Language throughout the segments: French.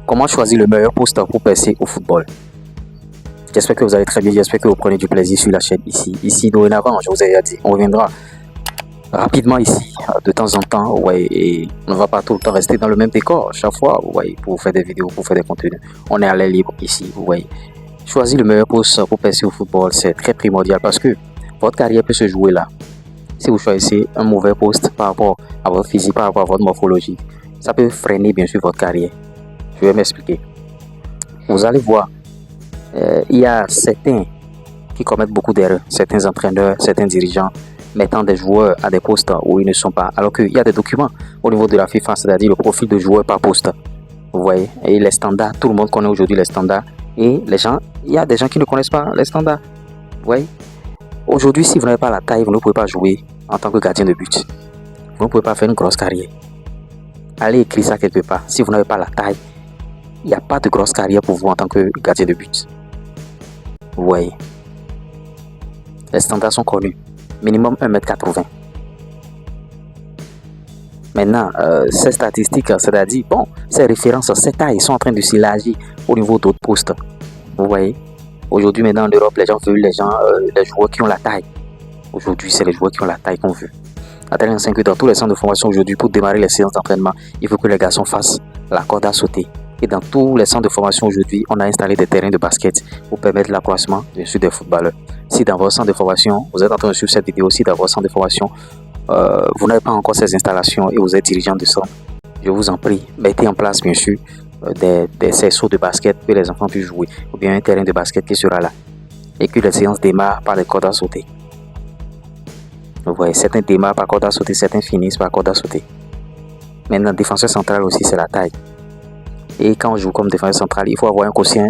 Comment choisir le meilleur poste pour percer au football? J'espère que vous allez très bien, j'espère que vous prenez du plaisir sur la chaîne ici. Ici, dorénavant, je vous ai déjà dit, on reviendra rapidement ici, de temps en temps, ouais, et on ne va pas tout le temps rester dans le même décor chaque fois, ouais, pour faire des vidéos, pour faire des contenus. On est à l'air libre ici, ouais. Choisir le meilleur poste pour percer au football, c'est très primordial parce que votre carrière peut se jouer là. Si vous choisissez un mauvais poste par rapport à votre physique, par rapport à votre morphologie, ça peut freiner bien sûr votre carrière. Je vais m'expliquer. Vous allez voir, il y a certains qui commettent beaucoup d'erreurs, certains entraîneurs, certains dirigeants mettant des joueurs à des postes où ils ne sont pas, alors qu'il y a des documents au niveau de la FIFA, c'est-à-dire le profil de joueur par poste. Vous voyez, et les standards, tout le monde connaît aujourd'hui les standards, et les gens, il y a des gens qui ne connaissent pas les standards. Vous voyez, aujourd'hui, si vous n'avez pas la taille, vous ne pouvez pas jouer en tant que gardien de but. Vous ne pouvez pas faire une grosse carrière. Allez écrire ça quelque part. Si vous n'avez pas la taille, il n'y a pas de grosse carrière pour vous en tant que gardien de but. Vous voyez, les standards sont connus. Minimum 1m80. Maintenant, ces statistiques, c'est-à-dire, bon, ces références, ces tailles sont en train de s'élargir au niveau d'autres postes. Vous voyez, aujourd'hui, maintenant en Europe, les gens veulent les joueurs qui ont la taille. Aujourd'hui, c'est les joueurs qui ont la taille qu'on veut. À tel point que dans tous les centres de formation aujourd'hui, pour démarrer les séances d'entraînement, il faut que les garçons fassent la corde à sauter. Et dans tous les centres de formation aujourd'hui, on a installé des terrains de basket pour permettre l'accroissement bien sûr des footballeurs. Si dans votre centre de formation, vous êtes en train de suivre cette vidéo, si dans votre centre de formation, vous n'avez pas encore ces installations et vous êtes dirigeant de centre, je vous en prie, mettez en place bien sûr des cerceaux de basket pour que les enfants puissent jouer, ou bien un terrain de basket qui sera là. Et que les séances démarrent par les cordes à sauter. Vous voyez, certains démarrent par corde à sauter, certains finissent par corde à sauter. Maintenant, défenseur central aussi, c'est la taille. Et quand on joue comme défenseur central, il faut avoir un quotient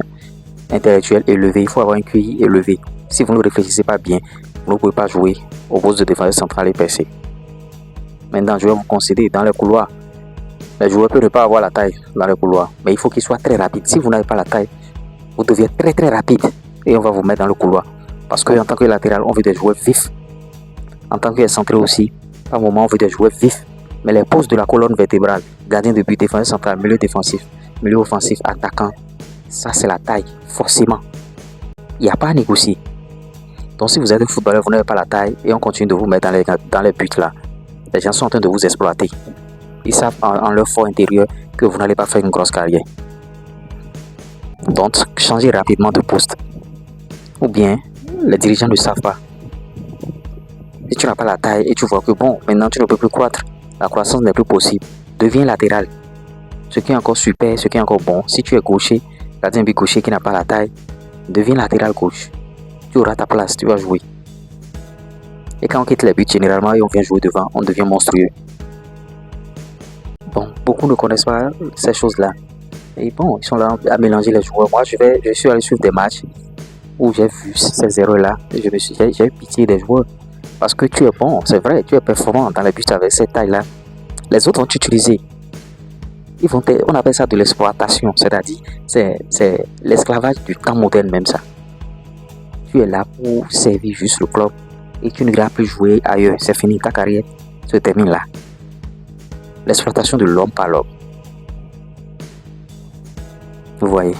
intellectuel élevé, il faut avoir un QI élevé. Si vous ne réfléchissez pas bien, vous ne pouvez pas jouer au poste de défenseur central et percer. Maintenant, je vais vous concéder dans les couloirs. Les joueurs peuvent ne pas avoir la taille dans les couloirs, mais il faut qu'ils soient très rapides. Si vous n'avez pas la taille, vous devenez très rapide et on va vous mettre dans le couloir. Parce qu'en tant que latéral, on veut des joueurs vifs. En tant que centré aussi, par moment, on veut des joueurs vifs. Mais les postes de la colonne vertébrale, gardien de but, défenseur central, milieu défensif, milieu offensif, attaquant, ça c'est la taille, forcément. Il n'y a pas à négocier. Donc si vous êtes un footballeur, vous n'avez pas la taille et on continue de vous mettre dans les buts là, les gens sont en train de vous exploiter. Ils savent en leur fort intérieur que vous n'allez pas faire une grosse carrière. Donc changez rapidement de poste. Ou bien, les dirigeants ne savent pas. Si tu n'as pas la taille et tu vois que bon, maintenant tu ne peux plus croître, la croissance n'est plus possible, deviens latéral. Ce qui est encore super, ce qui est encore bon, si tu es gaucher, gardien but gaucher qui n'a pas la taille, deviens latéral gauche. Tu auras ta place, tu vas jouer. Et quand on quitte les buts, généralement, et on vient jouer devant, on devient monstrueux. Bon, beaucoup ne connaissent pas ces choses-là. Et bon, ils sont là à mélanger les joueurs. Moi, je suis allé suivre des matchs où j'ai vu ces erreurs-là. J'ai eu pitié des joueurs. Parce que tu es bon, c'est vrai, tu es performant dans les buts avec cette taille-là. Les autres vont t'utiliser. On appelle ça de l'exploitation, c'est-à-dire, c'est l'esclavage du temps moderne même ça. Tu es là pour servir juste le club et tu n'iras plus jouer ailleurs. C'est fini, ta carrière se termine là. L'exploitation de l'homme par l'homme. Vous voyez.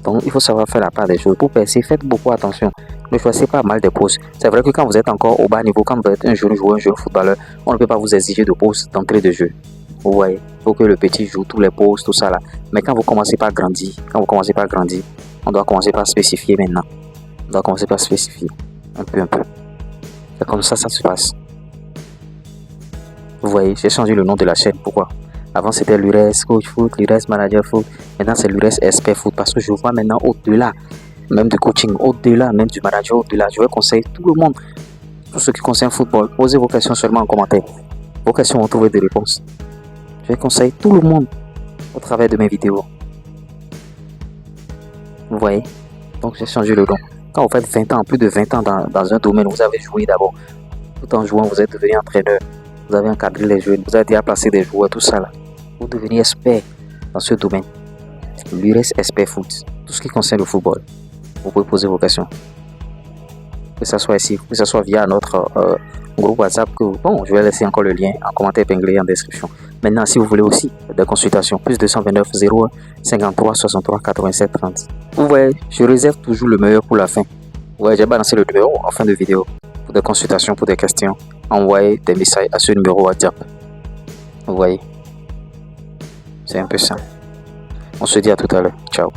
Donc, il faut savoir faire la part des choses. Pour percer, faites beaucoup attention. Ne choisissez pas mal des postes. C'est vrai que quand vous êtes encore au bas niveau, quand vous êtes un jeune joueur, un jeune footballeur, on ne peut pas vous exiger de postes d'entrée de jeu. Vous voyez, il faut que le petit joue tous les postes, tout ça là. Mais quand vous commencez par grandir, on doit commencer par spécifier maintenant. On doit commencer par spécifier. Un peu. C'est comme ça se passe. Vous voyez, j'ai changé le nom de la chaîne. Pourquoi? Avant c'était l'URES Coach Foot, l'URES Manager Foot. Maintenant c'est l'URES Expert Foot. Parce que je vois maintenant au-delà même du coaching, au-delà même du manager, au-delà. Je vais conseiller tout le monde, tout ce qui concerne le football. Posez vos questions seulement en commentaire. Vos questions vont trouver des réponses. Je vais conseiller tout le monde au travers de mes vidéos. Vous voyez? Donc j'ai changé le nom. Quand vous faites 20 ans, plus de 20 ans dans un domaine, vous avez joué d'abord. Tout en jouant, vous êtes devenu entraîneur. Vous avez encadré les jeunes, vous avez déjà placé des joueurs, tout ça là. Vous devenez expert dans ce domaine. L'URES Expert Foot. Tout ce qui concerne le football. Vous pouvez poser vos questions. Que ce soit ici, que ce soit via notre groupe WhatsApp. Bon, je vais laisser encore le lien en commentaire épinglé en description. Maintenant, si vous voulez aussi des consultations, plus 229 01 53 63 87 30. Vous voyez, je réserve toujours le meilleur pour la fin. Ouais, j'ai balancé le numéro en fin de vidéo. Pour des consultations, pour des questions, envoyez des messages à ce numéro WhatsApp. Vous voyez, c'est un peu ça. On se dit à tout à l'heure. Ciao.